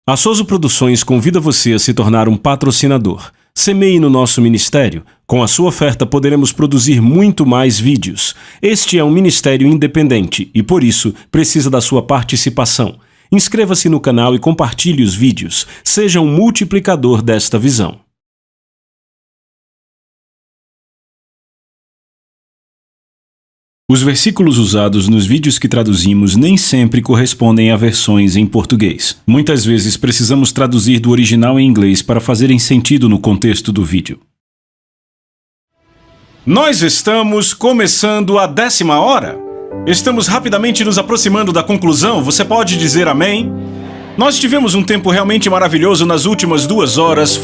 A Soso Produções convida você a se tornar um patrocinador. Semeie no nosso ministério. Com a sua oferta poderemos produzir muito mais vídeos. Este é um ministério independente e, por isso, precisa da sua participação. Inscreva-se no canal e compartilhe os vídeos. Seja um multiplicador desta visão. Os versículos usados nos vídeos que traduzimos nem sempre correspondem a versões em português. Muitas vezes precisamos traduzir do original em inglês para fazerem sentido no contexto do vídeo. Nós estamos começando a 10ª hora. Estamos rapidamente nos aproximando da conclusão. Você pode dizer amém? Nós tivemos um tempo realmente maravilhoso nas últimas 2 horas.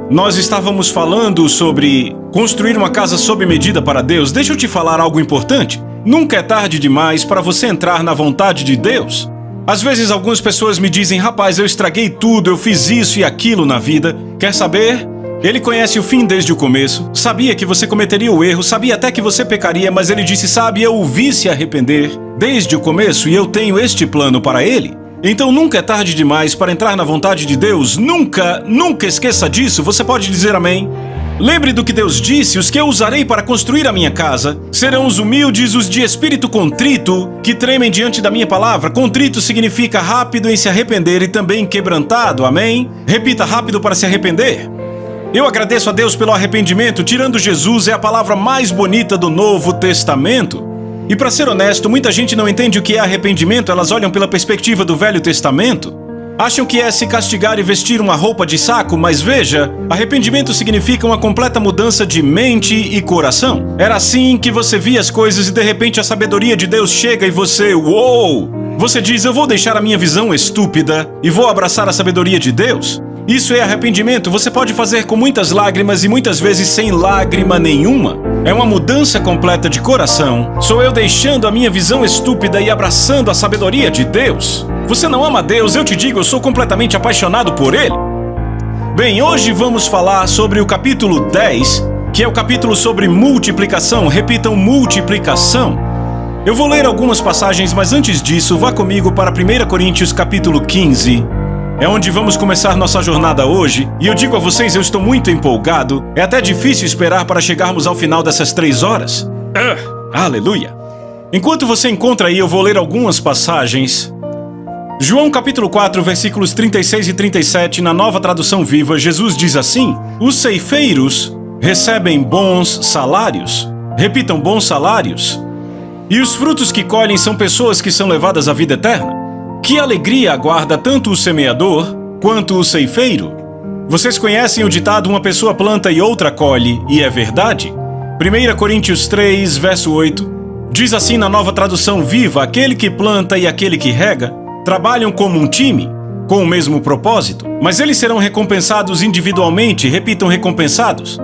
Nós estávamos falando sobre construir uma casa sob medida para Deus. Deixa eu te falar algo importante. Nunca é tarde demais para você entrar na vontade de Deus. Às vezes algumas pessoas me dizem: rapaz, eu estraguei tudo, eu fiz isso e aquilo na vida. Quer saber? Ele conhece o fim desde o começo. Sabia que você cometeria o erro, sabia até que você pecaria, mas ele disse: sabe, eu o vi se arrepender desde o começo e eu tenho este plano para ele. Então nunca é tarde demais para entrar na vontade de Deus. Nunca esqueça disso. Você pode dizer amém? Lembre do que Deus disse: os que eu usarei para construir a minha casa serão os humildes, os de espírito contrito, que tremem diante da minha palavra. Contrito significa rápido em se arrepender e também quebrantado, amém? Repita: rápido para se arrepender. Eu agradeço a Deus pelo arrependimento. Tirando Jesus, é a palavra mais bonita do Novo Testamento. E para ser honesto, muita gente não entende o que é arrependimento. Elas olham pela perspectiva do Velho Testamento. Acham que é se castigar e vestir uma roupa de saco, mas veja, arrependimento significa uma completa mudança de mente e coração. Era assim que você via as coisas e de repente a sabedoria de Deus chega e você, uou! Você diz: eu vou deixar a minha visão estúpida e vou abraçar a sabedoria de Deus. Isso é arrependimento. Você pode fazer com muitas lágrimas e muitas vezes sem lágrima nenhuma. É uma mudança completa de coração. Sou eu deixando a minha visão estúpida e abraçando a sabedoria de Deus. Você não ama Deus? Eu te digo, eu sou completamente apaixonado por Ele. Bem, hoje vamos falar sobre o capítulo 10, que é o capítulo sobre multiplicação. Repitam: multiplicação. Eu vou ler algumas passagens, mas antes disso, vá comigo para 1 Coríntios capítulo 15. É onde vamos começar nossa jornada hoje, e eu digo a vocês, eu estou muito empolgado. É até difícil esperar para chegarmos ao final dessas 3 horas. Aleluia! Enquanto você encontra aí, eu vou ler algumas passagens. João capítulo 4, versículos 36 e 37, na Nova Tradução Viva, Jesus diz assim: os ceifeiros recebem bons salários. Repitam: bons salários. E os frutos que colhem são pessoas que são levadas à vida eterna. Que alegria aguarda tanto o semeador quanto o ceifeiro? Vocês conhecem o ditado: uma pessoa planta e outra colhe, e é verdade? 1 Coríntios 3, verso 8, diz assim na Nova Tradução Viva: aquele que planta e aquele que rega trabalham como um time, com o mesmo propósito, mas eles serão recompensados individualmente. Repitam: recompensados,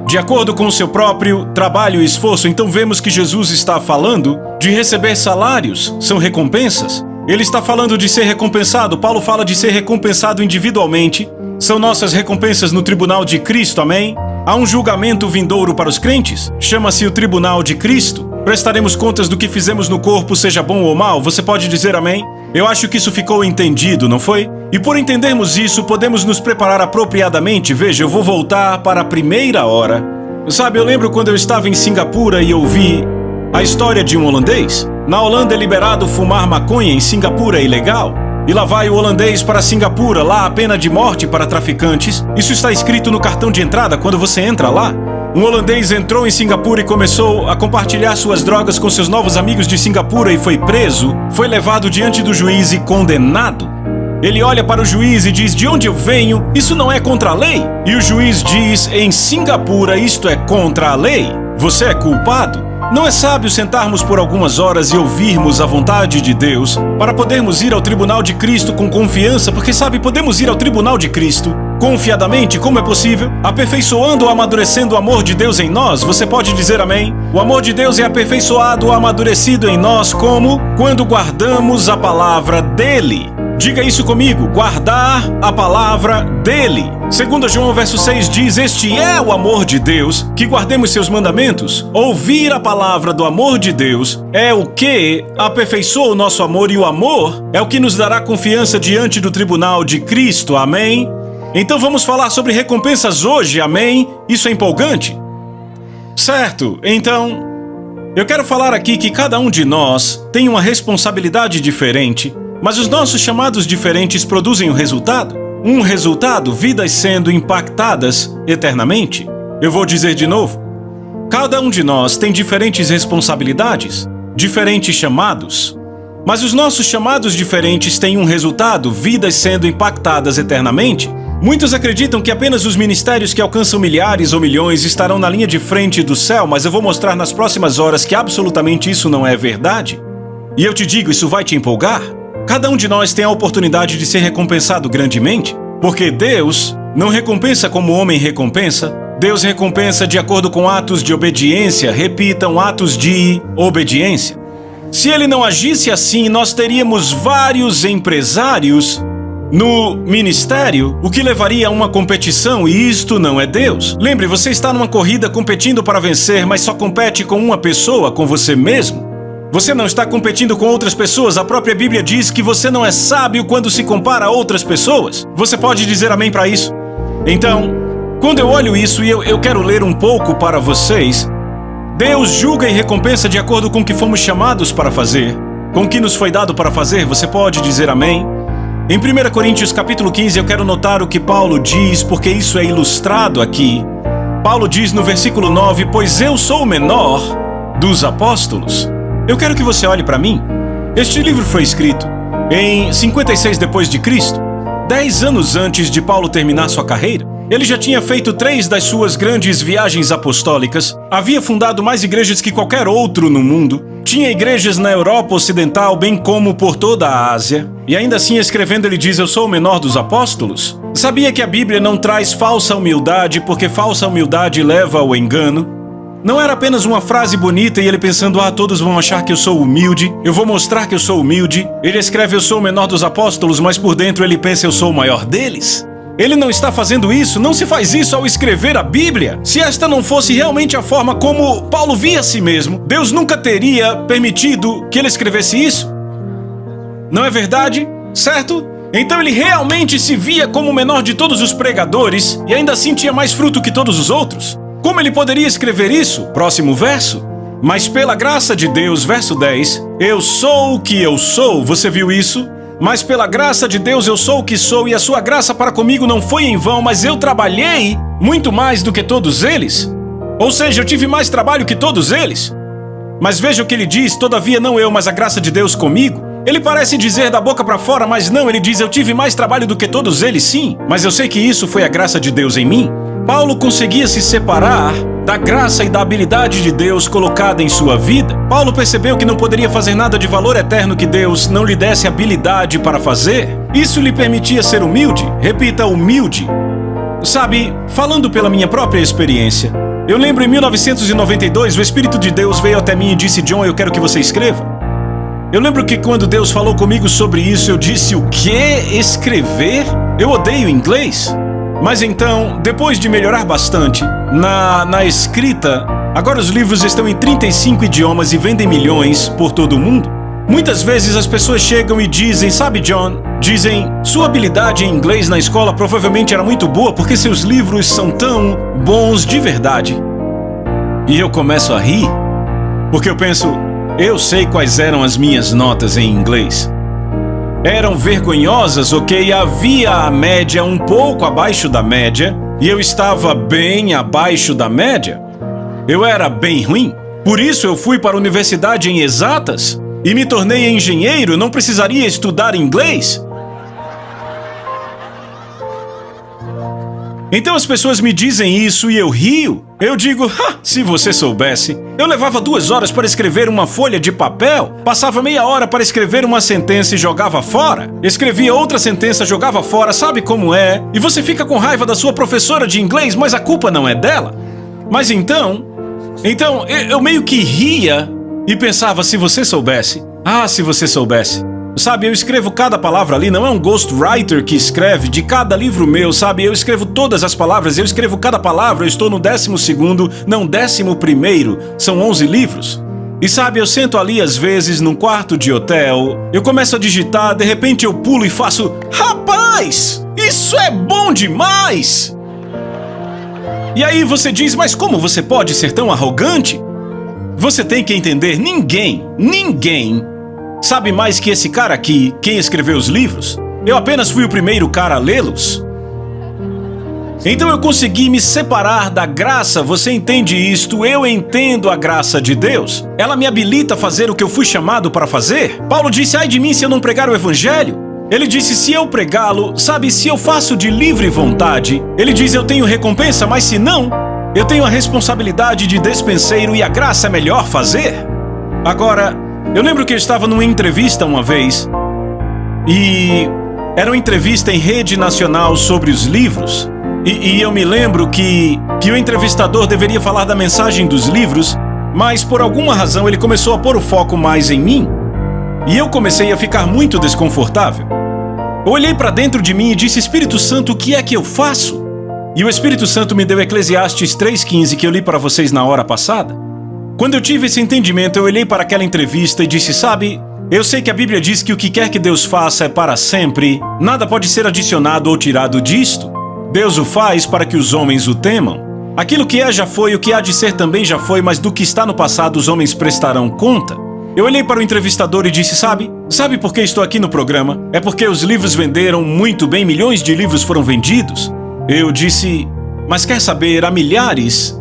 de acordo com o seu próprio trabalho e esforço. Então vemos que Jesus está falando de receber salários, são recompensas. Ele está falando de ser recompensado. Paulo fala de ser recompensado individualmente. São nossas recompensas no tribunal de Cristo, amém? Há um julgamento vindouro para os crentes. Chama-se o tribunal de Cristo. Prestaremos contas do que fizemos no corpo, seja bom ou mal. Você pode dizer amém? Eu acho que isso ficou entendido, não foi? E por entendermos isso, podemos nos preparar apropriadamente. Veja, eu vou voltar para a 1ª hora. Sabe, eu lembro quando eu estava em Singapura e ouvi a história de um holandês. Na Holanda é liberado fumar maconha, em Singapura é ilegal. E lá vai o holandês para Singapura, lá a pena de morte para traficantes. Isso está escrito no cartão de entrada quando você entra lá. Um holandês entrou em Singapura e começou a compartilhar suas drogas com seus novos amigos de Singapura e foi preso. Foi levado diante do juiz e condenado. Ele olha para o juiz e diz: de onde eu venho? Isso não é contra a lei? E o juiz diz: em Singapura isto é contra a lei. Você é culpado. Não é sábio sentarmos por algumas horas e ouvirmos a vontade de Deus para podermos ir ao tribunal de Cristo com confiança, porque sabe, podemos ir ao tribunal de Cristo confiadamente. Como é possível? Aperfeiçoando ou amadurecendo o amor de Deus em nós. Você pode dizer amém? O amor de Deus é aperfeiçoado ou amadurecido em nós como? Quando guardamos a palavra dele. Diga isso comigo: guardar a palavra dele. 2 João verso 6 diz: este é o amor de Deus, que guardemos seus mandamentos. Ouvir a palavra do amor de Deus é o que aperfeiçoa o nosso amor, e o amor é o que nos dará confiança diante do tribunal de Cristo. Amém? Então vamos falar sobre recompensas hoje, amém? Isso é empolgante? Certo, então eu quero falar aqui que cada um de nós tem uma responsabilidade diferente, mas os nossos chamados diferentes produzem um resultado. Um resultado, vidas sendo impactadas eternamente. Eu vou dizer de novo. Cada um de nós tem diferentes responsabilidades, diferentes chamados. Mas os nossos chamados diferentes têm um resultado, vidas sendo impactadas eternamente. Muitos acreditam que apenas os ministérios que alcançam milhares ou milhões estarão na linha de frente do céu, mas eu vou mostrar nas próximas horas que absolutamente isso não é verdade. E eu te digo, isso vai te empolgar. Cada um de nós tem a oportunidade de ser recompensado grandemente, porque Deus não recompensa como o homem recompensa. Deus recompensa de acordo com atos de obediência, repitam, atos de obediência. Se ele não agisse assim, nós teríamos vários empresários no ministério, o que levaria a uma competição, e isto não é Deus. Lembre, você está numa corrida competindo para vencer, mas só compete com uma pessoa, com você mesmo. Você não está competindo com outras pessoas. A própria Bíblia diz que você não é sábio quando se compara a outras pessoas. Você pode dizer amém para isso? Então, quando eu olho isso e eu quero ler um pouco para vocês, Deus julga e recompensa de acordo com o que fomos chamados para fazer, com o que nos foi dado para fazer. Você pode dizer amém? Em 1 Coríntios capítulo 15, eu quero notar o que Paulo diz, porque isso é ilustrado aqui. Paulo diz no versículo 9, pois eu sou o menor dos apóstolos. Eu quero que você olhe para mim. Este livro foi escrito em 56 depois de Cristo, 10 anos antes de Paulo terminar sua carreira. Ele já tinha feito 3 das suas grandes viagens apostólicas, havia fundado mais igrejas que qualquer outro no mundo, tinha igrejas na Europa Ocidental, bem como por toda a Ásia. E ainda assim, escrevendo, ele diz, eu sou o menor dos apóstolos. Sabia que a Bíblia não traz falsa humildade, porque falsa humildade leva ao engano? Não era apenas uma frase bonita e ele pensando, todos vão achar que eu sou humilde, eu vou mostrar que eu sou humilde. Ele escreve, eu sou o menor dos apóstolos, mas por dentro ele pensa, eu sou o maior deles. Ele não está fazendo isso, não se faz isso ao escrever a Bíblia. Se esta não fosse realmente a forma como Paulo via a si mesmo, Deus nunca teria permitido que ele escrevesse isso. Não é verdade? Certo? Então ele realmente se via como o menor de todos os pregadores e ainda assim tinha mais fruto que todos os outros. Como ele poderia escrever isso? Próximo verso. Mas pela graça de Deus, verso 10, eu sou o que eu sou. Você viu isso? Mas pela graça de Deus eu sou o que sou, e a sua graça para comigo não foi em vão, mas eu trabalhei muito mais do que todos eles. Ou seja, eu tive mais trabalho que todos eles. Mas veja o que ele diz, todavia não eu, mas a graça de Deus comigo. Ele parece dizer da boca para fora, mas não, ele diz, eu tive mais trabalho do que todos eles, sim. Mas eu sei que isso foi a graça de Deus em mim. Paulo conseguia se separar da graça e da habilidade de Deus colocada em sua vida. Paulo percebeu que não poderia fazer nada de valor eterno que Deus não lhe desse habilidade para fazer. Isso lhe permitia ser humilde. Repita, humilde. Sabe, falando pela minha própria experiência, eu lembro em 1992, o Espírito de Deus veio até mim e disse, John, eu quero que você escreva. Eu lembro que quando Deus falou comigo sobre isso, eu disse, o quê? Escrever? Eu odeio inglês. Mas então, depois de melhorar bastante na escrita, agora os livros estão em 35 idiomas e vendem milhões por todo o mundo. Muitas vezes as pessoas chegam e dizem, sabe John, dizem, sua habilidade em inglês na escola provavelmente era muito boa porque seus livros são tão bons de verdade. E eu começo a rir, porque eu penso, eu sei quais eram as minhas notas em inglês. Eram vergonhosas, ok? Havia a média um pouco abaixo da média, e eu estava bem abaixo da média. Eu era bem ruim. Por isso eu fui para a universidade em exatas e me tornei engenheiro, não precisaria estudar inglês. Então as pessoas me dizem isso e eu rio. Eu digo, se você soubesse. Eu levava 2 horas para escrever uma folha de papel, passava meia hora para escrever uma sentença e jogava fora. Escrevia outra sentença, jogava fora, sabe como é? E você fica com raiva da sua professora de inglês, mas a culpa não é dela. Mas então eu meio que ria e pensava, se você soubesse. Se você soubesse. Sabe, eu escrevo cada palavra ali, não é um ghostwriter que escreve de cada livro meu, sabe? Eu escrevo todas as palavras, eu escrevo cada palavra, eu estou no 12º, não 11º, são 11 livros. E sabe, eu sento ali às vezes num quarto de hotel, eu começo a digitar, de repente eu pulo e faço: rapaz, isso é bom demais! E aí você diz: mas como você pode ser tão arrogante? Você tem que entender, ninguém sabe mais que esse cara aqui, quem escreveu os livros. Eu apenas fui o primeiro cara a lê-los. Então eu consegui me separar da graça, você entende isto? Eu entendo a graça de Deus. Ela me habilita a fazer o que eu fui chamado para fazer. Paulo disse: ai de mim se eu não pregar o evangelho. Ele disse: se eu pregá-lo, sabe, se eu faço de livre vontade. Ele diz: eu tenho recompensa, mas se não, eu tenho a responsabilidade de despenseiro e a graça é melhor fazer. Agora, eu lembro que eu estava numa entrevista uma vez, e era uma entrevista em rede nacional sobre os livros, e eu me lembro que o entrevistador deveria falar da mensagem dos livros, mas por alguma razão ele começou a pôr o foco mais em mim, e eu comecei a ficar muito desconfortável. Eu olhei para dentro de mim e disse: Espírito Santo, o que é que eu faço? E o Espírito Santo me deu Eclesiastes 3,15 que eu li para vocês na hora passada. Quando eu tive esse entendimento, eu olhei para aquela entrevista e disse: sabe, eu sei que a Bíblia diz que o que quer que Deus faça é para sempre, nada pode ser adicionado ou tirado disto. Deus o faz para que os homens o temam. Aquilo que é já foi, o que há de ser também já foi, mas do que está no passado os homens prestarão conta. Eu olhei para o entrevistador e disse: sabe por que estou aqui no programa? É porque os livros venderam muito bem, milhões de livros foram vendidos. Eu disse: mas quer saber, há milhares,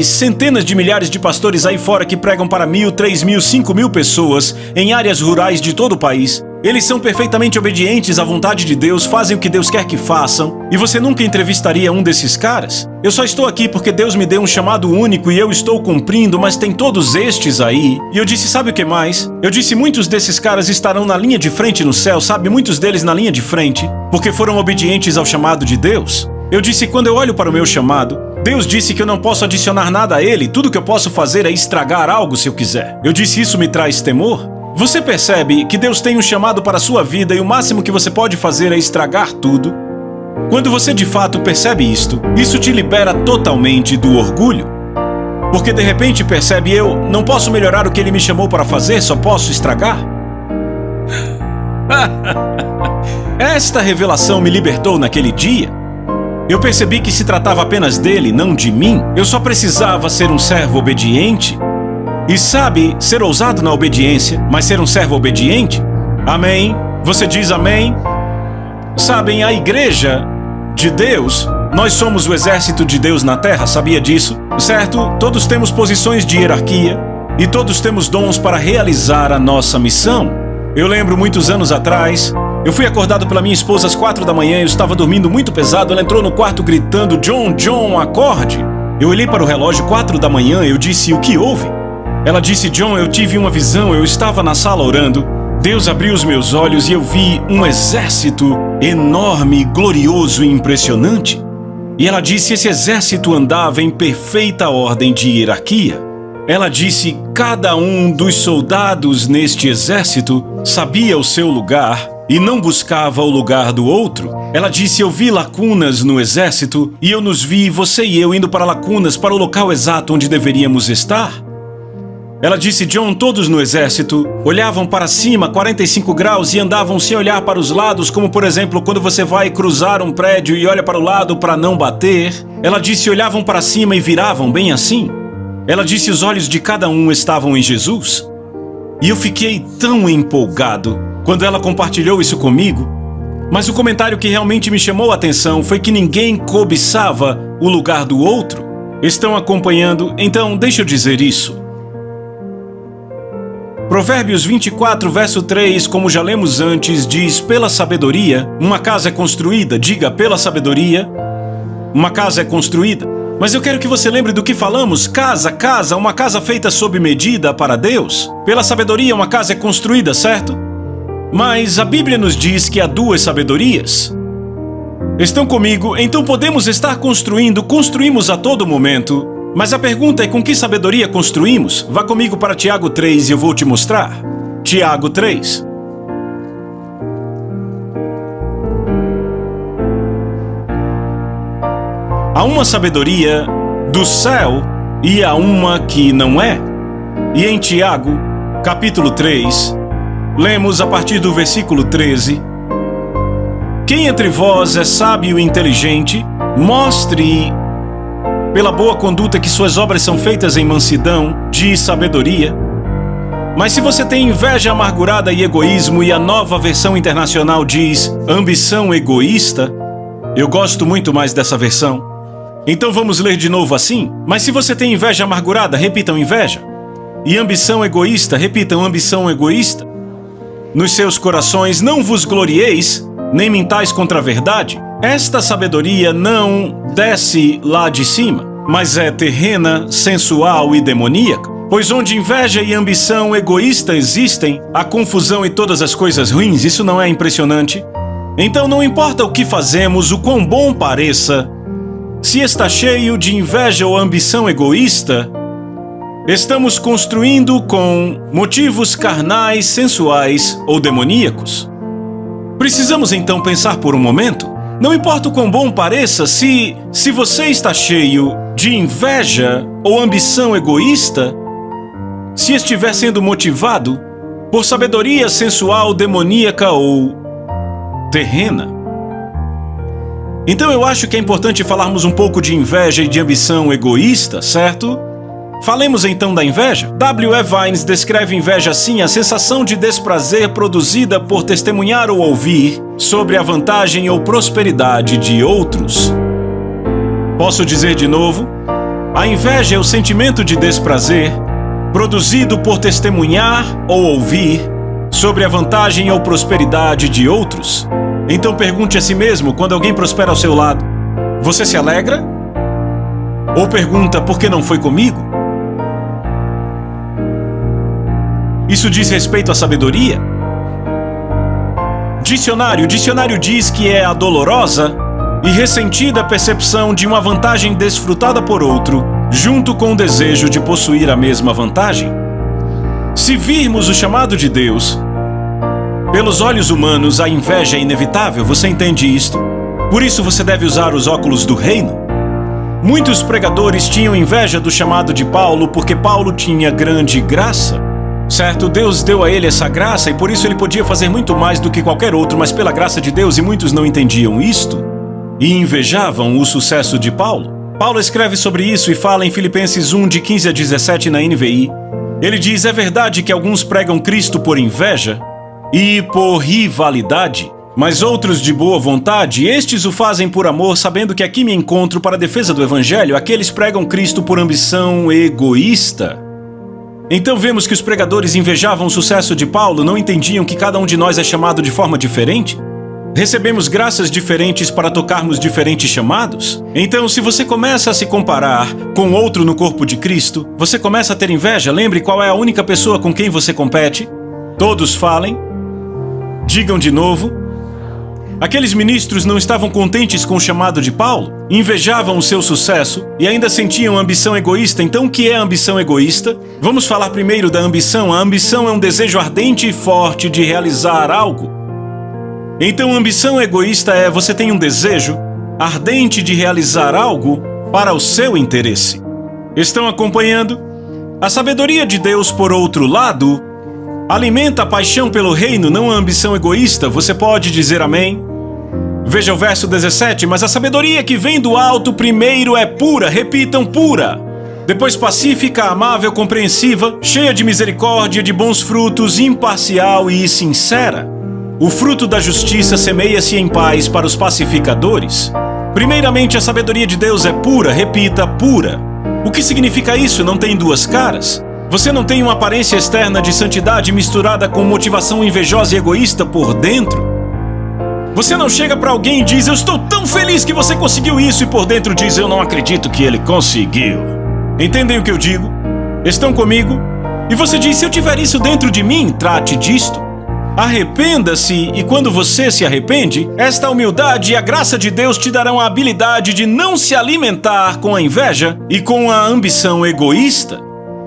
centenas de milhares de pastores aí fora que pregam para 1.000, 3.000, 5.000 pessoas em áreas rurais de todo o país. Eles são perfeitamente obedientes à vontade de Deus, fazem o que Deus quer que façam. E você nunca entrevistaria um desses caras? Eu só estou aqui porque Deus me deu um chamado único e eu estou cumprindo, mas tem todos estes aí. E eu disse: sabe o que mais? Eu disse: muitos desses caras estarão na linha de frente no céu, sabe? Muitos deles na linha de frente, porque foram obedientes ao chamado de Deus. Eu disse: quando eu olho para o meu chamado, Deus disse que eu não posso adicionar nada a ele, tudo que eu posso fazer é estragar algo se eu quiser. Eu disse: isso me traz temor? Você percebe que Deus tem um chamado para a sua vida e o máximo que você pode fazer é estragar tudo? Quando você de fato percebe isto, isso te libera totalmente do orgulho. Porque de repente percebe: eu não posso melhorar o que ele me chamou para fazer, só posso estragar. Esta revelação me libertou naquele dia. Eu percebi que se tratava apenas dele, não de mim. Eu só precisava ser um servo obediente. E sabe, ser ousado na obediência, mas ser um servo obediente? Amém? Você diz amém? Sabem, a igreja de Deus, nós somos o exército de Deus na terra, sabia disso? Certo? Todos temos posições de hierarquia e todos temos dons para realizar a nossa missão. Eu lembro muitos anos atrás, eu fui acordado pela minha esposa às 4 da manhã, eu estava dormindo muito pesado, ela entrou no quarto gritando: John, John, acorde! Eu olhei para o relógio, 4 da manhã, eu disse: o que houve? Ela disse: John, eu tive uma visão, eu estava na sala orando, Deus abriu os meus olhos e eu vi um exército enorme, glorioso e impressionante. E ela disse: esse exército andava em perfeita ordem de hierarquia. Ela disse: cada um dos soldados neste exército sabia o seu lugar e não buscava o lugar do outro. Ela disse: eu vi lacunas no exército e eu nos vi, você e eu, indo para lacunas, para o local exato onde deveríamos estar. Ela disse: John, todos no exército olhavam para cima 45 graus e andavam sem olhar para os lados, como por exemplo quando você vai cruzar um prédio e olha para o lado para não bater. Ela disse: olhavam para cima e viravam bem assim. Ela disse: os olhos de cada um estavam em Jesus. E eu fiquei tão empolgado quando ela compartilhou isso comigo. Mas o comentário que realmente me chamou a atenção foi que ninguém cobiçava o lugar do outro. Estão acompanhando? Então deixa eu dizer isso. Provérbios 24, verso 3, como já lemos antes, diz: pela sabedoria, uma casa é construída. Diga: pela sabedoria, uma casa é construída. Mas eu quero que você lembre do que falamos: casa, uma casa feita sob medida para Deus. Pela sabedoria, uma casa é construída, certo? Mas a Bíblia nos diz que há duas sabedorias. Estão comigo? Então podemos estar construímos a todo momento. Mas a pergunta é: com que sabedoria construímos? Vá comigo para Tiago 3 e eu vou te mostrar. Tiago 3. Há uma sabedoria do céu e há uma que não é. E em Tiago, capítulo 3, lemos a partir do versículo 13: Quem entre vós é sábio e inteligente, mostre pela boa conduta que suas obras são feitas em mansidão de sabedoria. Mas se você tem inveja amargurada e egoísmo, e a Nova Versão Internacional diz ambição egoísta, eu gosto muito mais dessa versão. Então vamos ler de novo assim? Mas se você tem inveja amargurada, repitam inveja. E ambição egoísta, repitam ambição egoísta. Nos seus corações não vos glorieis, nem mintais contra a verdade. Esta sabedoria não desce lá de cima, mas é terrena, sensual e demoníaca. Pois onde inveja e ambição egoísta existem, há confusão e todas as coisas ruins. Isso não é impressionante? Então não importa o que fazemos, o quão bom pareça, se está cheio de inveja ou ambição egoísta, estamos construindo com motivos carnais, sensuais ou demoníacos. Precisamos então pensar por um momento. Não importa o quão bom pareça, se você está cheio de inveja ou ambição egoísta, se estiver sendo motivado por sabedoria sensual, demoníaca ou terrena. Então eu acho que é importante falarmos um pouco de inveja e de ambição egoísta, certo? Falemos então da inveja. W. E. Vines descreve inveja assim: a sensação de desprazer produzida por testemunhar ou ouvir sobre a vantagem ou prosperidade de outros. Posso dizer de novo? A inveja é o sentimento de desprazer produzido por testemunhar ou ouvir sobre a vantagem ou prosperidade de outros. Então pergunte a si mesmo, quando alguém prospera ao seu lado, você se alegra? Ou pergunta, por que não foi comigo? Isso diz respeito à sabedoria? Dicionário diz que é a dolorosa e ressentida percepção de uma vantagem desfrutada por outro, junto com o desejo de possuir a mesma vantagem. Se virmos o chamado de Deus, pelos olhos humanos, a inveja é inevitável, você entende isto? Por isso você deve usar os óculos do reino. Muitos pregadores tinham inveja do chamado de Paulo porque Paulo tinha grande graça. Certo, Deus deu a ele essa graça e por isso ele podia fazer muito mais do que qualquer outro, mas pela graça de Deus, e muitos não entendiam isto e invejavam o sucesso de Paulo. Paulo escreve sobre isso e fala em Filipenses 1, de 15 a 17 na NVI. Ele diz, é verdade que alguns pregam Cristo por inveja e por rivalidade, mas outros de boa vontade, estes o fazem por amor, sabendo que aqui me encontro para a defesa do Evangelho. Aqueles pregam Cristo por ambição egoísta. Então vemos que os pregadores invejavam o sucesso de Paulo, não entendiam que cada um de nós é chamado de forma diferente? Recebemos graças diferentes para tocarmos diferentes chamados? Então, se você começa a se comparar com outro no corpo de Cristo, você começa a ter inveja. Lembre qual é a única pessoa com quem você compete. Todos falem. Digam de novo. Aqueles ministros não estavam contentes com o chamado de Paulo, invejavam o seu sucesso e ainda sentiam ambição egoísta. Então, o que é ambição egoísta? Vamos falar primeiro da ambição. A ambição é um desejo ardente e forte de realizar algo. Então, ambição egoísta é você tem um desejo ardente de realizar algo para o seu interesse. Estão acompanhando? A sabedoria de Deus, por outro lado, alimenta a paixão pelo reino, não a ambição egoísta. Você pode dizer amém? Veja o verso 17. Mas a sabedoria que vem do alto primeiro é pura, repitam, pura. Depois pacífica, amável, compreensiva, cheia de misericórdia, de bons frutos, imparcial e sincera. O fruto da justiça semeia-se em paz para os pacificadores. Primeiramente, a sabedoria de Deus é pura, repita, pura. O que significa isso? Não tem duas caras? Você não tem uma aparência externa de santidade misturada com motivação invejosa e egoísta por dentro? Você não chega para alguém e diz, eu estou tão feliz que você conseguiu isso, e por dentro diz, eu não acredito que ele conseguiu. Entendem o que eu digo? Estão comigo? E você diz, se eu tiver isso dentro de mim, trate disto. Arrependa-se, e quando você se arrepende, esta humildade e a graça de Deus te darão a habilidade de não se alimentar com a inveja e com a ambição egoísta.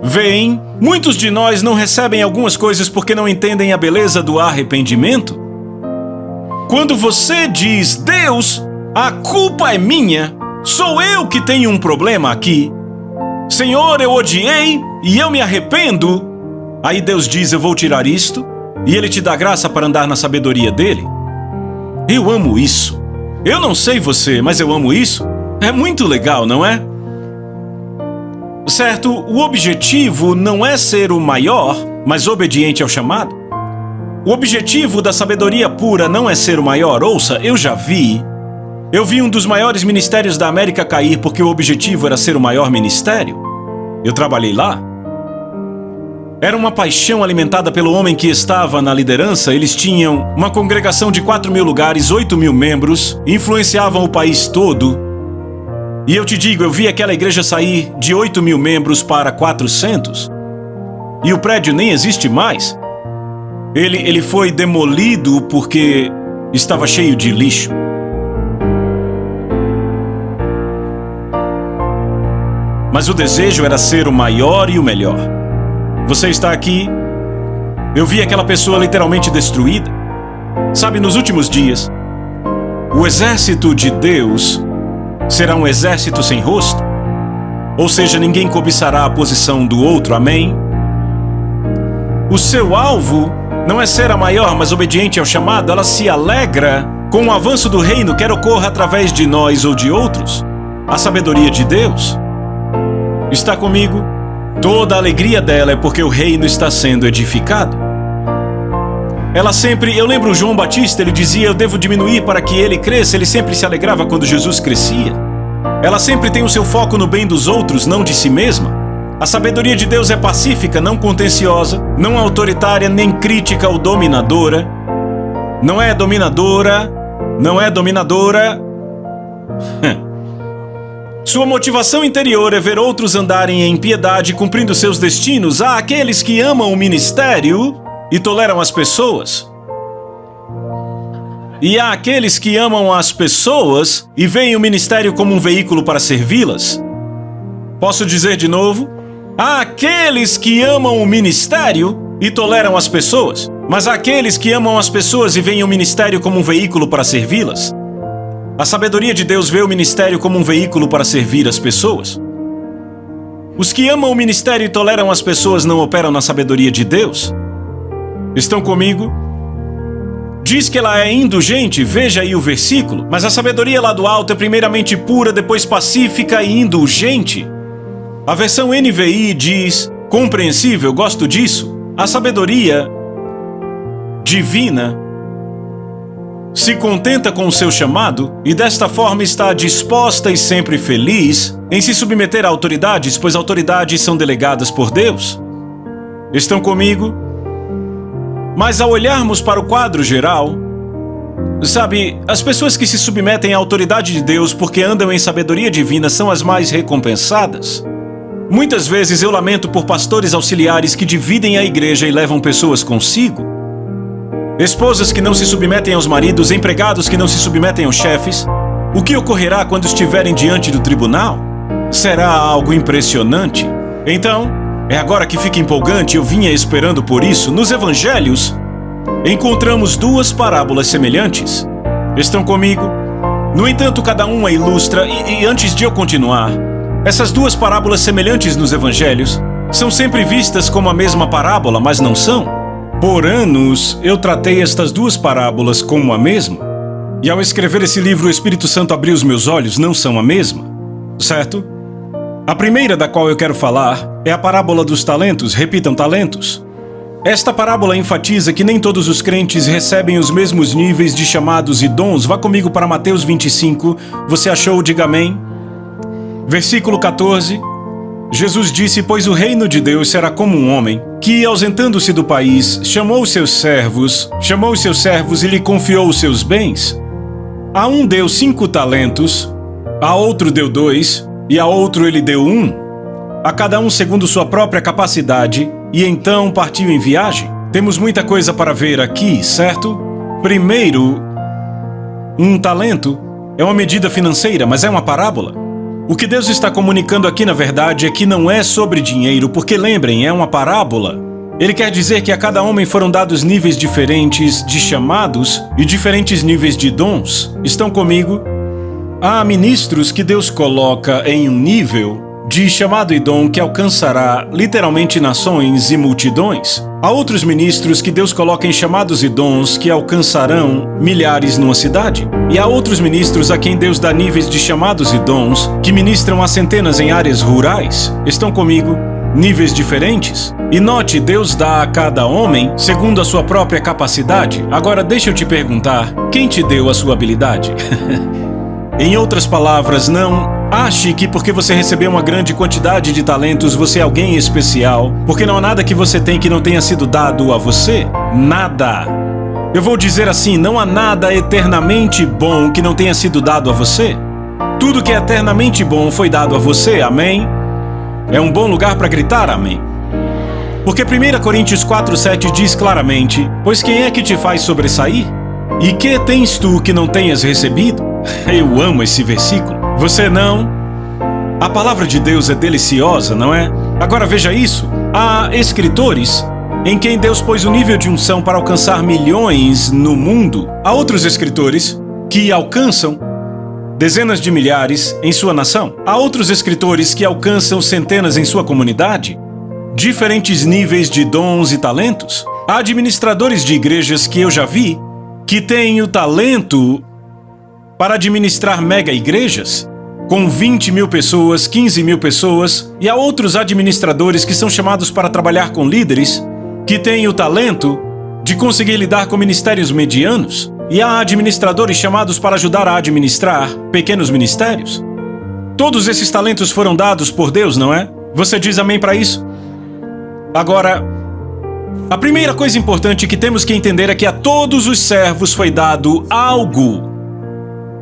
Veem, muitos de nós não recebem algumas coisas porque não entendem a beleza do arrependimento. Quando você diz, Deus, a culpa é minha, sou eu que tenho um problema aqui. Senhor, eu odiei e eu me arrependo. Aí Deus diz, eu vou tirar isto, e Ele te dá graça para andar na sabedoria dEle. Eu amo isso. Eu não sei você, mas eu amo isso. É muito legal, não é? Certo, o objetivo não é ser o maior, mas obediente ao chamado. O objetivo da sabedoria pura não é ser o maior. Ouça, eu vi um dos maiores ministérios da América cair porque o objetivo era ser o maior ministério. Eu trabalhei lá. Era uma paixão alimentada pelo homem que estava na liderança. Eles tinham uma congregação de 4.000 lugares, 8.000 membros, influenciavam o país todo. E eu te digo, eu vi aquela igreja sair de 8.000 membros para 400. E o prédio nem existe mais. Ele foi demolido porque estava cheio de lixo. Mas o desejo era ser o maior e o melhor. Você está aqui. Eu vi aquela pessoa literalmente destruída. Sabe, nos últimos dias, o exército de Deus será um exército sem rosto. Ou seja, ninguém cobiçará a posição do outro, amém? O seu alvo não é ser a maior, mas obediente ao chamado. Ela se alegra com o avanço do reino, quer ocorra através de nós ou de outros. A sabedoria de Deus está comigo. Toda a alegria dela é porque o reino está sendo edificado. Eu lembro João Batista, ele dizia, eu devo diminuir para que ele cresça. Ele sempre se alegrava quando Jesus crescia. Ela sempre tem o seu foco no bem dos outros, não de si mesma. A sabedoria de Deus é pacífica, não contenciosa, não autoritária, nem crítica ou dominadora. Não é dominadora. Sua motivação interior é ver outros andarem em piedade, cumprindo seus destinos. Há aqueles que amam o ministério e toleram as pessoas. E há aqueles que amam as pessoas e veem o ministério como um veículo para servi-las. Posso dizer de novo? Há aqueles que amam o ministério e toleram as pessoas, mas há aqueles que amam as pessoas e veem o ministério como um veículo para servi-las. A sabedoria de Deus vê o ministério como um veículo para servir as pessoas. Os que amam o ministério e toleram as pessoas não operam na sabedoria de Deus. Estão comigo? Diz que ela é indulgente, veja aí o versículo. Mas a sabedoria lá do alto é primeiramente pura, depois pacífica e indulgente. A versão NVI diz, compreensível, gosto disso. A sabedoria divina se contenta com o seu chamado e desta forma está disposta e sempre feliz em se submeter a autoridades, pois autoridades são delegadas por Deus. Estão comigo? Mas ao olharmos para o quadro geral, sabe, as pessoas que se submetem à autoridade de Deus porque andam em sabedoria divina são as mais recompensadas. Muitas vezes eu lamento por pastores auxiliares que dividem a igreja e levam pessoas consigo. Esposas que não se submetem aos maridos, empregados que não se submetem aos chefes. O que ocorrerá quando estiverem diante do tribunal? Será algo impressionante. Então, é agora que fica empolgante, eu vinha esperando por isso. Nos evangelhos, encontramos duas parábolas semelhantes. Estão comigo? No entanto, cada uma ilustra, e antes de eu continuar, essas duas parábolas semelhantes nos evangelhos são sempre vistas como a mesma parábola, mas não são. Por anos, eu tratei estas duas parábolas como a mesma. E ao escrever esse livro, o Espírito Santo abriu os meus olhos, não são a mesma. Certo? A primeira da qual eu quero falar é a parábola dos talentos, repitam, talentos. Esta parábola enfatiza que nem todos os crentes recebem os mesmos níveis de chamados e dons. Vá comigo para Mateus 25, você achou? Diga amém. Versículo 14. Jesus disse, pois o reino de Deus será como um homem que, ausentando-se do país, chamou os seus servos e lhe confiou os seus bens. A um deu 5 talentos, a outro deu 2, e a outro ele deu 1, a cada um segundo sua própria capacidade, e então partiu em viagem. Temos muita coisa para ver aqui, certo? Primeiro, um talento é uma medida financeira, mas é uma parábola. O que Deus está comunicando aqui, na verdade, é que não é sobre dinheiro, porque lembrem, é uma parábola. Ele quer dizer que a cada homem foram dados níveis diferentes de chamados e diferentes níveis de dons. Estão comigo? Há ministros que Deus coloca em um nível de chamado e dom que alcançará literalmente nações e multidões. Há outros ministros que Deus coloca em chamados e dons que alcançarão milhares numa cidade. E há outros ministros a quem Deus dá níveis de chamados e dons que ministram a centenas em áreas rurais. Estão comigo? Níveis diferentes. E note, Deus dá a cada homem segundo a sua própria capacidade. Agora deixa eu te perguntar, quem te deu a sua habilidade? Em outras palavras, não ache que porque você recebeu uma grande quantidade de talentos, você é alguém especial, porque não há nada que você tem que não tenha sido dado a você. Nada. Eu vou dizer assim, não há nada eternamente bom que não tenha sido dado a você. Tudo que é eternamente bom foi dado a você, amém? É um bom lugar para gritar amém. Porque 1 Coríntios 4:7 diz claramente, pois quem é que te faz sobressair? E que tens tu que não tenhas recebido? Eu amo esse versículo. Você não? A palavra de Deus é deliciosa, não é? Agora veja isso. Há escritores em quem Deus pôs o nível de unção para alcançar milhões no mundo. Há outros escritores que alcançam dezenas de milhares em sua nação. Há outros escritores que alcançam centenas em sua comunidade. Diferentes níveis de dons e talentos. Há administradores de igrejas que eu já vi que têm o talento para administrar mega igrejas, com 20 mil pessoas, 15 mil pessoas, e há outros administradores que são chamados para trabalhar com líderes, que têm o talento de conseguir lidar com ministérios medianos, e há administradores chamados para ajudar a administrar pequenos ministérios. Todos esses talentos foram dados por Deus, não é? Você diz amém para isso? Agora, a primeira coisa importante que temos que entender é que a todos os servos foi dado algo.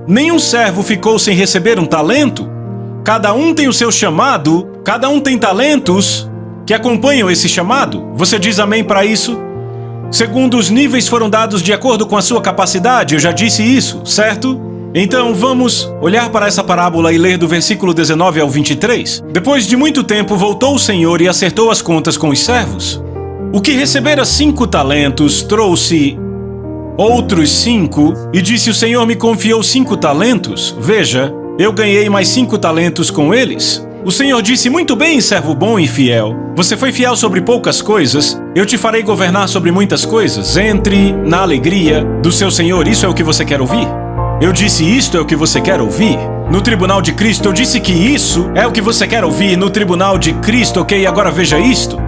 Nenhum servo ficou sem receber um talento. Cada um tem o seu chamado, cada um tem talentos que acompanham esse chamado. Você diz amém para isso? Segundo, os níveis foram dados de acordo com a sua capacidade, eu já disse isso, certo? Então vamos olhar para essa parábola e ler do versículo 19 ao 23. Depois de muito tempo voltou o Senhor e acertou as contas com os servos. O que recebera 5 talentos trouxe outros 5, e disse: o Senhor me confiou 5 talentos. Veja, eu ganhei mais 5 talentos com eles. O Senhor disse: muito bem, servo bom e fiel. Você foi fiel sobre poucas coisas, eu te farei governar sobre muitas coisas. Entre na alegria do seu Senhor. Isso é o que você quer ouvir? Eu disse: isto é o que você quer ouvir? No tribunal de Cristo, eu disse que isso é o que você quer ouvir no tribunal de Cristo, ok? Agora veja isto.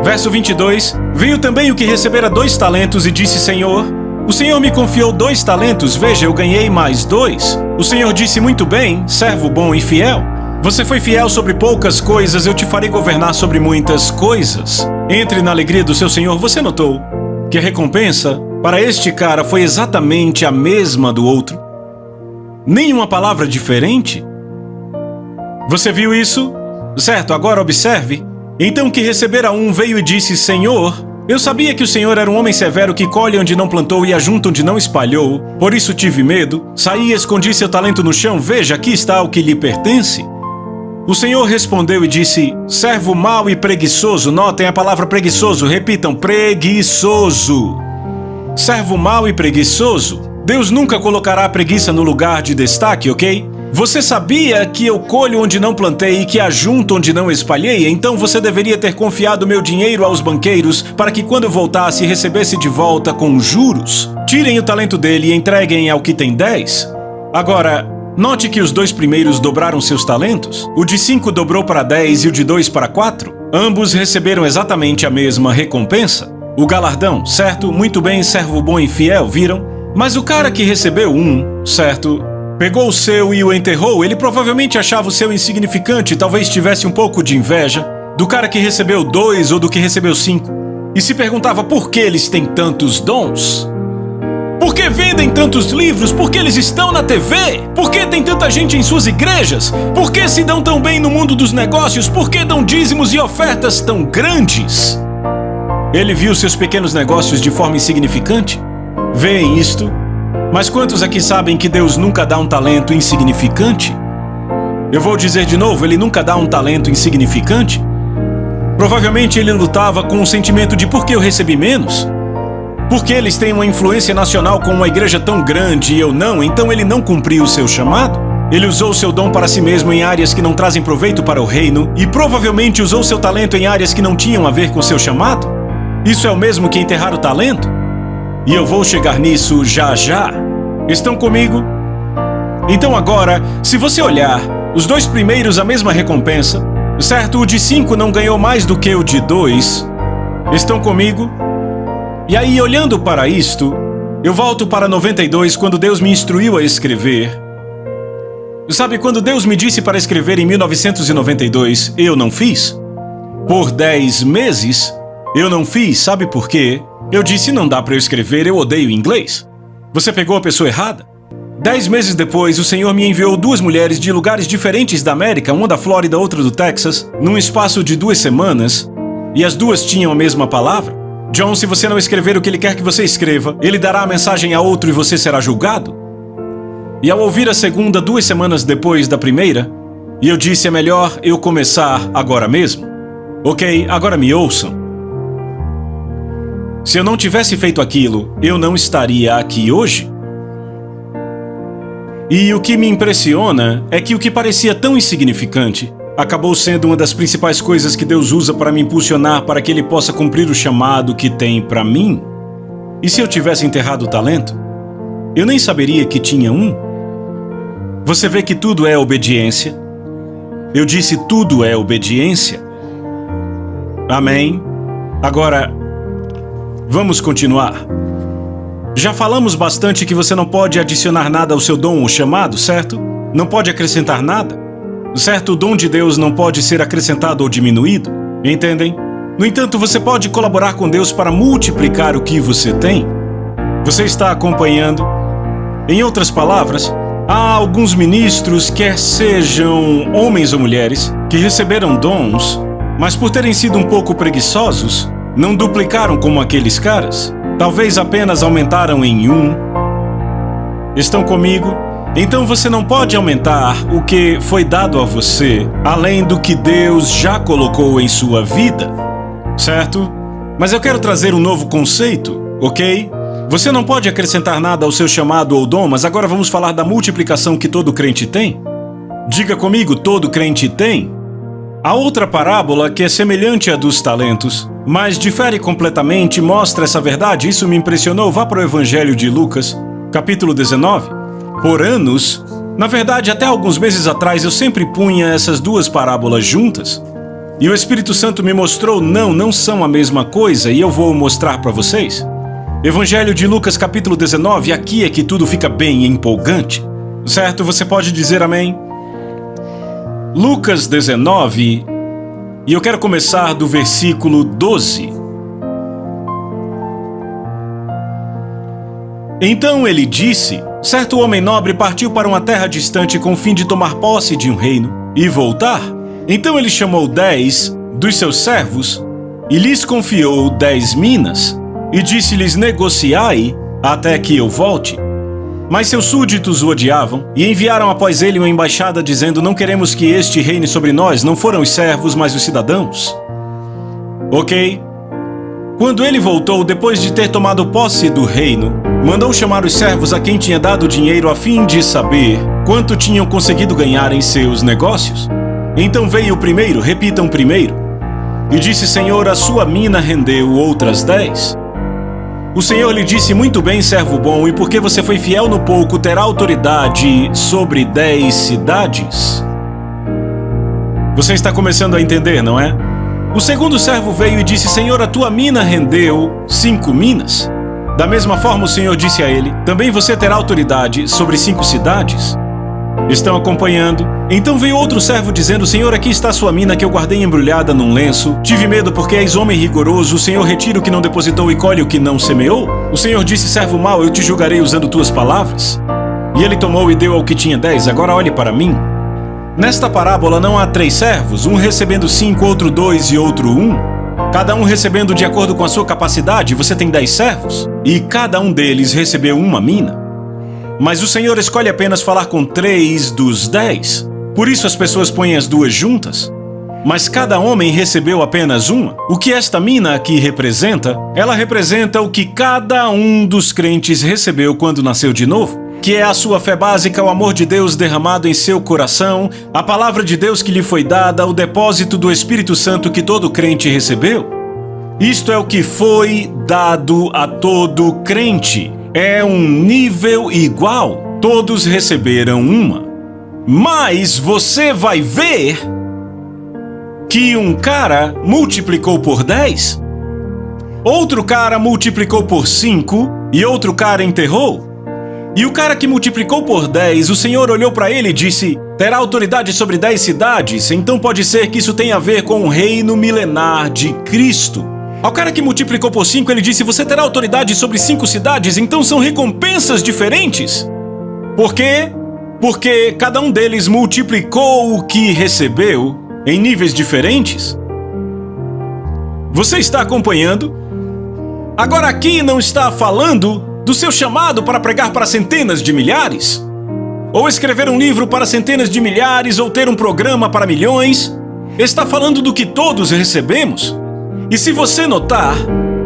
Verso 22, veio também o que recebera 2 talentos e disse: Senhor, o Senhor me confiou 2 talentos, veja, eu ganhei mais 2. O Senhor disse: muito bem, servo bom e fiel. Você foi fiel sobre poucas coisas, eu te farei governar sobre muitas coisas. Entre na alegria do seu Senhor. Você notou que a recompensa para este cara foi exatamente a mesma do outro? Nenhuma palavra diferente? Você viu isso? Certo, agora observe. Então que recebera um veio e disse: Senhor, eu sabia que o Senhor era um homem severo que colhe onde não plantou e ajunta onde não espalhou. Por isso tive medo. Saí e escondi seu talento no chão. Veja, aqui está o que lhe pertence. O Senhor respondeu e disse: servo mau e preguiçoso. Notem a palavra preguiçoso. Repitam: preguiçoso. Servo mau e preguiçoso. Deus nunca colocará a preguiça no lugar de destaque, ok? Você sabia que eu colho onde não plantei e que ajunto onde não espalhei? Então você deveria ter confiado meu dinheiro aos banqueiros para que quando voltasse recebesse de volta com juros. Tirem o talento dele e entreguem ao que tem 10. Agora, note que os 2 primeiros dobraram seus talentos. O de 5 dobrou para 10 e o de 2 para 4. Ambos receberam exatamente a mesma recompensa. O galardão, certo? Muito bem, servo bom e fiel, viram? Mas o cara que recebeu 1, certo? Pegou o seu e o enterrou. Ele provavelmente achava o seu insignificante, talvez tivesse um pouco de inveja do cara que recebeu 2 ou do que recebeu 5. E se perguntava por que eles têm tantos dons. Por que vendem tantos livros? Por que eles estão na TV? Por que tem tanta gente em suas igrejas? Por que se dão tão bem no mundo dos negócios? Por que dão dízimos e ofertas tão grandes? Ele viu seus pequenos negócios de forma insignificante? Veem isto? Mas quantos aqui sabem que Deus nunca dá um talento insignificante? Eu vou dizer de novo, ele nunca dá um talento insignificante. Provavelmente ele lutava com o sentimento de por que eu recebi menos? Porque eles têm uma influência nacional com uma igreja tão grande e eu não, então ele não cumpriu o seu chamado? Ele usou seu dom para si mesmo em áreas que não trazem proveito para o reino e provavelmente usou seu talento em áreas que não tinham a ver com seu chamado? Isso é o mesmo que enterrar o talento? E eu vou chegar nisso já já. Estão comigo? Então agora, se você olhar, os dois primeiros a mesma recompensa, certo? O de 5 não ganhou mais do que o de 2. Estão comigo? E aí, olhando para isto, eu volto para 92, quando Deus me instruiu a escrever. Sabe, quando Deus me disse para escrever em 1992, eu não fiz. Por 10 meses, eu não fiz, sabe por quê? Eu disse, não dá para eu escrever, eu odeio inglês. Você pegou a pessoa errada. 10 meses depois, o Senhor me enviou 2 mulheres de lugares diferentes da América, uma da Flórida, outra do Texas, num espaço de 2 semanas, e as 2 tinham a mesma palavra. John, se você não escrever o que ele quer que você escreva, ele dará a mensagem a outro e você será julgado. E ao ouvir a segunda 2 semanas depois da primeira, e eu disse, é melhor eu começar agora mesmo. Ok, agora me ouçam. Se eu não tivesse feito aquilo, eu não estaria aqui hoje. E o que me impressiona é que o que parecia tão insignificante acabou sendo uma das principais coisas que Deus usa para me impulsionar para que Ele possa cumprir o chamado que tem para mim. E se eu tivesse enterrado o talento, eu nem saberia que tinha um. Você vê que tudo é obediência? Eu disse tudo é obediência. Amém? Agora, vamos continuar. Já falamos bastante que você não pode adicionar nada ao seu dom ou chamado, certo? Não pode acrescentar nada. Certo, o dom de Deus não pode ser acrescentado ou diminuído. Entendem? No entanto, você pode colaborar com Deus para multiplicar o que você tem. Você está acompanhando? Em outras palavras, há alguns ministros, quer sejam homens ou mulheres, que receberam dons, mas por terem sido um pouco preguiçosos, não duplicaram como aqueles caras. Talvez apenas aumentaram em 1. Estão comigo? Então você não pode aumentar o que foi dado a você, além do que Deus já colocou em sua vida, certo? Mas eu quero trazer um novo conceito, ok? Você não pode acrescentar nada ao seu chamado ou dom, mas agora vamos falar da multiplicação que todo crente tem. Diga comigo, todo crente tem. A outra parábola, que é semelhante à dos talentos, mas difere completamente, mostra essa verdade. Isso me impressionou. Vá para o Evangelho de Lucas, capítulo 19. Por anos, na verdade, até alguns meses atrás, eu sempre punha essas 2 parábolas juntas. E o Espírito Santo me mostrou, não são a mesma coisa, e eu vou mostrar para vocês. Evangelho de Lucas, capítulo 19, aqui é que tudo fica bem empolgante. Certo? Você pode dizer amém? Lucas 19, e eu quero começar do versículo 12. Então ele disse, certo homem nobre partiu para uma terra distante com o fim de tomar posse de um reino e voltar. Então ele chamou 10 dos seus servos e lhes confiou 10 minas e disse-lhes, negociai até que eu volte. Mas seus súditos o odiavam e enviaram após ele uma embaixada dizendo, não queremos que este reine sobre nós, não foram os servos, mas os cidadãos. Ok? Quando ele voltou, depois de ter tomado posse do reino, mandou chamar os servos a quem tinha dado dinheiro a fim de saber quanto tinham conseguido ganhar em seus negócios. Então veio o primeiro, repitam primeiro, e disse, Senhor, a sua mina rendeu outras 10. O Senhor lhe disse, muito bem, servo bom, e porque você foi fiel no pouco, terá autoridade sobre 10 cidades. Você está começando a entender, não é? O segundo servo veio e disse, Senhor, a tua mina rendeu 5 minas. Da mesma forma o Senhor disse a ele, também você terá autoridade sobre 5 cidades. Estão acompanhando? Então veio outro servo dizendo, Senhor, aqui está sua mina que eu guardei embrulhada num lenço. Tive medo porque és homem rigoroso, o Senhor retira o que não depositou e colhe o que não semeou. O Senhor disse, servo mau, eu te julgarei usando tuas palavras. E ele tomou e deu ao que tinha 10, agora olhe para mim. Nesta parábola não há 3 servos, um recebendo 5, outro 2 e outro 1. Cada um recebendo de acordo com a sua capacidade, você tem 10 servos. E cada um deles recebeu uma mina. Mas o Senhor escolhe apenas falar com 3 dos 10. Por isso as pessoas põem as duas juntas. Mas cada homem recebeu apenas uma. O que esta mina aqui representa? Ela representa o que cada um dos crentes recebeu quando nasceu de novo, que é a sua fé básica, o amor de Deus derramado em seu coração, a palavra de Deus que lhe foi dada, o depósito do Espírito Santo que todo crente recebeu. Isto é o que foi dado a todo crente. É um nível igual. Todos receberam uma. Mas você vai ver que um cara multiplicou por 10, outro cara multiplicou por 5 e outro cara enterrou. E o cara que multiplicou por 10, o Senhor olhou para ele e disse: terá autoridade sobre 10 cidades, então pode ser que isso tenha a ver com o reino milenar de Cristo. Ao cara que multiplicou por 5, ele disse: você terá autoridade sobre 5 cidades, então são recompensas diferentes. Por quê? Porque cada um deles multiplicou o que recebeu em níveis diferentes. Você está acompanhando? Agora aqui não está falando do seu chamado para pregar para centenas de milhares, ou escrever um livro para centenas de milhares, ou ter um programa para milhões. Está falando do que todos recebemos. E se você notar,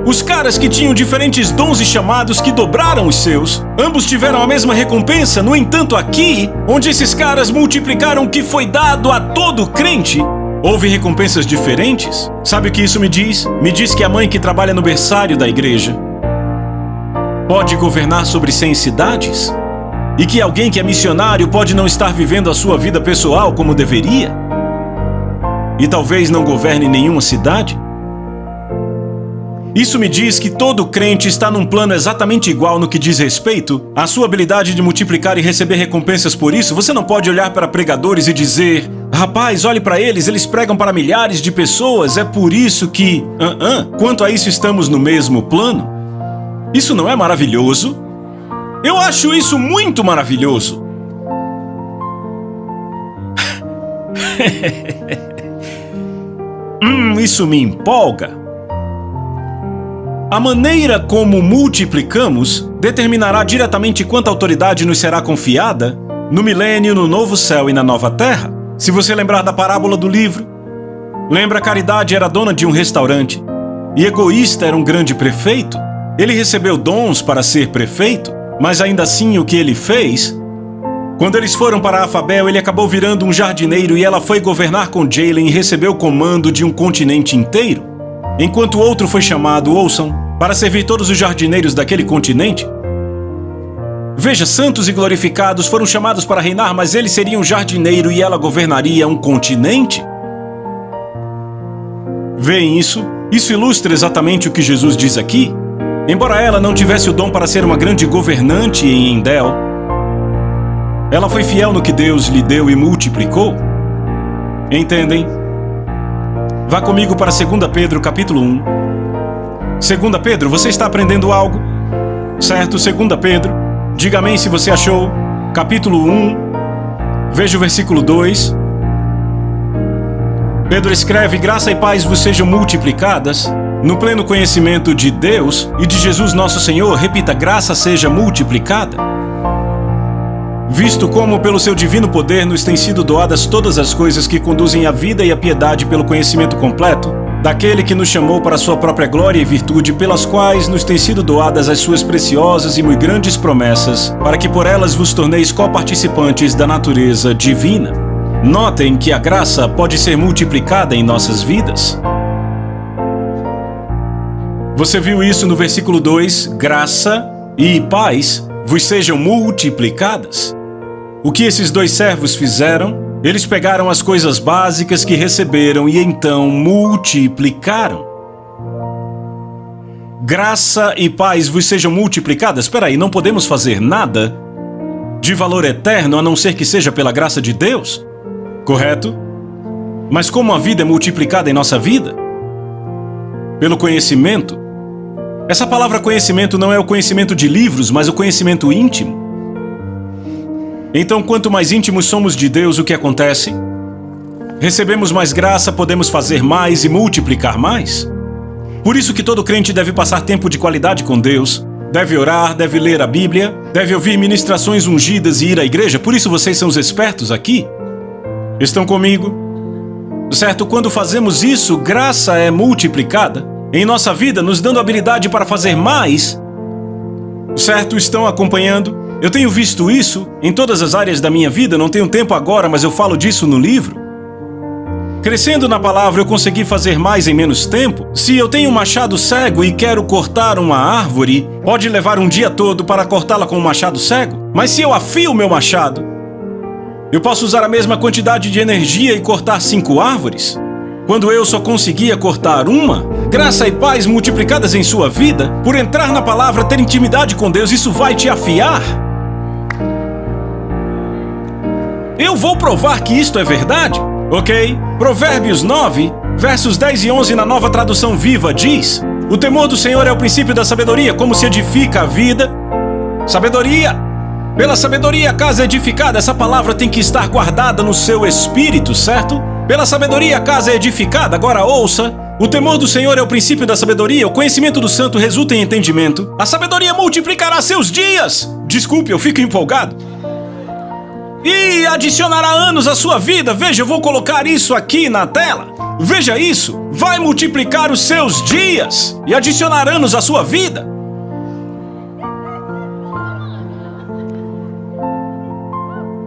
os caras que tinham diferentes dons e chamados que dobraram os seus, ambos tiveram a mesma recompensa. No entanto, aqui, onde esses caras multiplicaram o que foi dado a todo crente, houve recompensas diferentes. Sabe o que isso me diz? Me diz que a mãe que trabalha no berçário da igreja pode governar sobre 100 cidades, e que alguém que é missionário pode não estar vivendo a sua vida pessoal como deveria, e talvez não governe nenhuma cidade. Isso me diz que todo crente está num plano exatamente igual no que diz respeito à sua habilidade de multiplicar e receber recompensas por isso. Você não pode olhar para pregadores e dizer: rapaz, olhe para eles pregam para milhares de pessoas, é por isso que... Quanto a isso, estamos no mesmo plano? Isso não é maravilhoso? Eu acho isso muito maravilhoso. Isso me empolga. A maneira como multiplicamos determinará diretamente quanta autoridade nos será confiada no milênio, no novo céu e na nova terra. Se você lembrar da parábola do livro, lembra, Caridade era dona de um restaurante e Egoísta era um grande prefeito. Ele recebeu dons para ser prefeito, mas ainda assim o que ele fez? Quando eles foram para Afabel, ele acabou virando um jardineiro e ela foi governar com Jalen e recebeu o comando de um continente inteiro. Enquanto o outro foi chamado, ouçam, para servir todos os jardineiros daquele continente. Veja, santos e glorificados foram chamados para reinar, mas ele seria um jardineiro e ela governaria um continente. Veem isso? Isso ilustra exatamente o que Jesus diz aqui. Embora ela não tivesse o dom para ser uma grande governante em Endel, ela foi fiel no que Deus lhe deu e multiplicou. Entendem? Vá comigo para 2 Pedro, capítulo 1. 2 Pedro, você está aprendendo algo? Certo? 2 Pedro, diga amém se você achou. Capítulo 1, veja o versículo 2. Pedro escreve: graça e paz vos sejam multiplicadas no pleno conhecimento de Deus e de Jesus nosso Senhor. Repita: graça seja multiplicada. Visto como pelo seu divino poder nos têm sido doadas todas as coisas que conduzem à vida e à piedade pelo conhecimento completo daquele que nos chamou para a sua própria glória e virtude, pelas quais nos têm sido doadas as suas preciosas e muito grandes promessas, para que por elas vos torneis coparticipantes da natureza divina. Notem que a graça pode ser multiplicada em nossas vidas. Você viu isso no versículo 2, graça e paz vos sejam multiplicadas. O que esses dois servos fizeram? Eles pegaram as coisas básicas que receberam e então multiplicaram. Graça e paz vos sejam multiplicadas. Espera aí, não podemos fazer nada de valor eterno a não ser que seja pela graça de Deus? Correto? Mas como a vida é multiplicada em nossa vida? Pelo conhecimento. Essa palavra conhecimento não é o conhecimento de livros, mas o conhecimento íntimo. Então, quanto mais íntimos somos de Deus, o que acontece? Recebemos mais graça, podemos fazer mais e multiplicar mais. Por isso que todo crente deve passar tempo de qualidade com Deus, deve orar, deve ler a Bíblia, deve ouvir ministrações ungidas e ir à igreja. Por isso vocês são os espertos aqui. Estão comigo? Certo, quando fazemos isso, graça é multiplicada em nossa vida, nos dando habilidade para fazer mais. Certo, estão acompanhando? Eu tenho visto isso em todas as áreas da minha vida, não tenho tempo agora, mas eu falo disso no livro. Crescendo na palavra, eu consegui fazer mais em menos tempo. Se eu tenho um machado cego e quero cortar uma árvore, pode levar um dia todo para cortá-la com um machado cego. Mas se eu afio o meu machado, eu posso usar a mesma quantidade de energia e cortar 5 árvores. Quando eu só conseguia cortar uma, graça e paz multiplicadas em sua vida, por entrar na palavra, ter intimidade com Deus, isso vai te afiar. Eu vou provar que isto é verdade. Ok? Provérbios 9, versos 10 e 11 na Nova Tradução Viva diz: o temor do Senhor é o princípio da sabedoria, como se edifica a vida. Sabedoria! Pela sabedoria a casa é edificada. Essa palavra tem que estar guardada no seu espírito, certo? Pela sabedoria a casa é edificada. Agora ouça: o temor do Senhor é o princípio da sabedoria. O conhecimento do santo resulta em entendimento. A sabedoria multiplicará seus dias. Desculpe, eu fico empolgado. E adicionará anos à sua vida. Veja, eu vou colocar isso aqui na tela. Veja isso. Vai multiplicar os seus dias e adicionar anos à sua vida.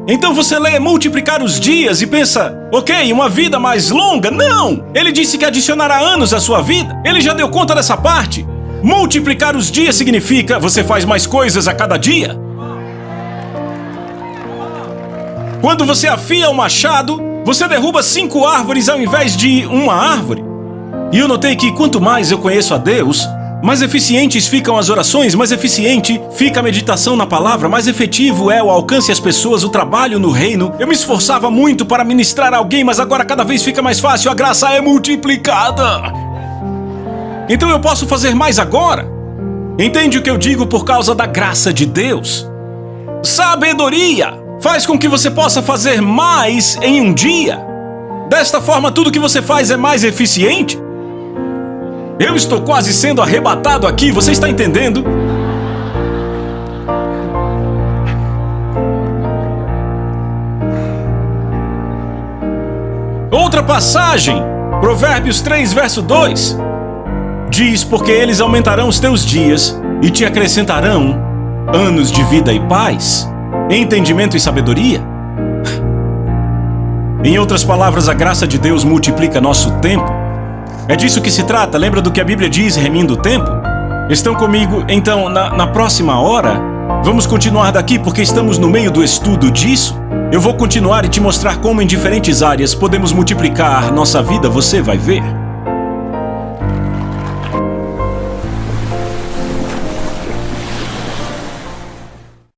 Então você lê multiplicar os dias e pensa, ok, uma vida mais longa. Não! Ele disse que adicionará anos à sua vida. Ele já deu conta dessa parte. Multiplicar os dias significa você faz mais coisas a cada dia. Quando você afia o machado, você derruba 5 árvores ao invés de uma árvore. E eu notei que quanto mais eu conheço a Deus, mais eficientes ficam as orações, mais eficiente fica a meditação na palavra, mais efetivo é o alcance às pessoas, o trabalho no reino. Eu me esforçava muito para ministrar a alguém, mas agora cada vez fica mais fácil, a graça é multiplicada. Então eu posso fazer mais agora. Entende o que eu digo por causa da graça de Deus? Sabedoria faz com que você possa fazer mais em um dia. Desta forma, tudo que você faz é mais eficiente. Eu estou quase sendo arrebatado aqui, você está entendendo? Outra passagem, Provérbios 3, verso 2, diz: porque eles aumentarão os teus dias e te acrescentarão anos de vida e paz. Entendimento e sabedoria. Em outras palavras, a graça de Deus multiplica nosso tempo. É disso que se trata. Lembra do que a Bíblia diz, remindo o tempo? Estão comigo? Então, na próxima hora, vamos continuar daqui porque estamos no meio do estudo disso. Eu vou continuar e te mostrar como em diferentes áreas podemos multiplicar nossa vida, você vai ver.